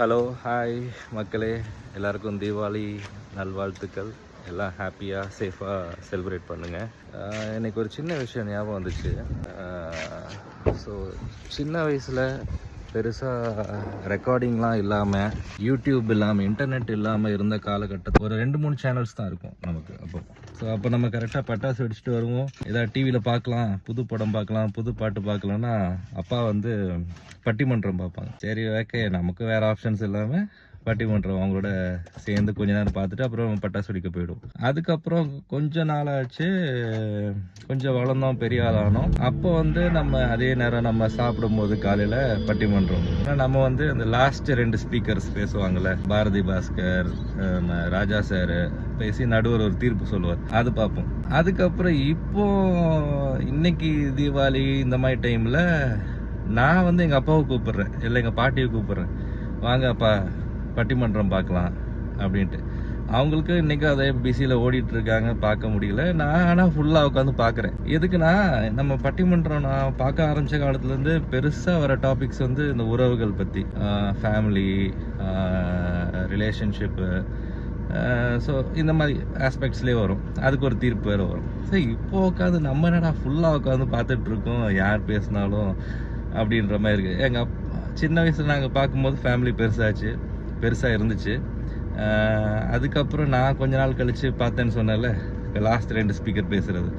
Hello hi மக்களே, எல்லாருக்கும் தீபாவளி நல்வாழ்த்துக்கள். எல்லாம் ஹாப்பியாக சேஃபாக செலிப்ரேட் பண்ணுங்கள். எனக்கு ஒரு சின்ன விஷயம் ஞாபகம் வந்துச்சு. ஸோ சின்ன வயசில் பெருசாக ரெக்கார்டிங்லாம் இல்லாமல், யூடியூப் இல்லாமல், இன்டர்நெட் இல்லாமல் இருந்த காலகட்டத்தில் ஒரு 2-3 சேனல்ஸ் தான் இருக்கும் நமக்கு. அப்போ நம்ம கரெக்டாக பட்டாசு வெடிச்சிட்டு வருவோம். ஏதாவது டிவியில் பார்க்கலாம், புது படம் பார்க்கலாம், புது பாட்டு பார்க்கலான்னா அப்பா வந்து பட்டிமன்றம் பார்ப்பாங்க. சரி, ஓகே, நமக்கு வேறு ஆப்ஷன்ஸ் இல்லாமல் பட்டிமன்றம் அவங்களோட சேர்ந்து கொஞ்ச நேரம் பார்த்துட்டு அப்புறம் பட்டாசு வெடிக்க போயிடும். அதுக்கப்புறம் கொஞ்ச நாள் ஆச்சு, கொஞ்சம் வளர்ந்தோம், பெரிய ஆளானோம். அப்போ வந்து நம்ம அதே நேரம் நம்ம சாப்பிடும்போது காலையில் பட்டிமன்றம், நம்ம வந்து அந்த லாஸ்ட் 2 ஸ்பீக்கர்ஸ் பேசுவாங்கள்ல, பாரதி பாஸ்கர், ராஜா சார் பேசி நடுவர் ஒரு தீர்ப்பு சொல்லுவார், அது பார்ப்போம். அதுக்கப்புறம் இப்போ இன்னைக்கு தீபாவளி இந்த மாதிரி டைமில் நான் வந்து எங்கள் அப்பாவை கூப்பிட்றேன், இல்லை எங்கள் பாட்டியை கூப்பிட்றேன், வாங்க அப்பா பட்டிமன்றம் பார்க்கலாம் அப்படின்ட்டு. அவங்களுக்கு இன்றைக்கி அதே பிஸியில் ஓடிட்டுருக்காங்க, பார்க்க முடியல. நான் ஆனால் ஃபுல்லாக உட்காந்து பார்க்குறேன். எதுக்குன்னா, நம்ம பட்டிமன்றம் நான் பார்க்க ஆரம்பித்த காலத்துலேருந்து பெருசாக வர டாபிக்ஸ் வந்து இந்த உறவுகள் பற்றி, ஃபேமிலி, ரிலேஷன்ஷிப்பு, ஸோ இந்த மாதிரி ஆஸ்பெக்ட்ஸ்லேயே வரும். அதுக்கு ஒரு தீர்ப்பு வேறு வரும். ஸோ இப்போ உட்காந்து நம்ம என்னடா ஃபுல்லாக உட்காந்து பார்த்துட்ருக்கோம், யார் பேசினாலும் அப்படின்ற மாதிரி இருக்குது. எங்கள் சின்ன வயசில் நாங்கள் பார்க்கும்போது ஃபேமிலி பெருசாக இருந்துச்சு. அதுக்கப்புறம் நான் கொஞ்ச நாள் கழித்து பார்த்தேன்னு சொன்னேன்ல, லாஸ்ட் 2 ஸ்பீக்கர் பேசுகிறது,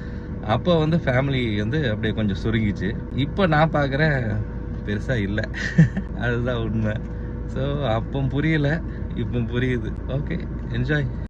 அப்போ வந்து ஃபேமிலி வந்து அப்படியே கொஞ்சம் சுருங்கிச்சு. இப்போ நான் பார்க்குறேன் பெருசாக இல்லை. அதுதான் உண்மை. ஸோ அப்போ புரியலை, இப்போ புரியுது. Okay, enjoy.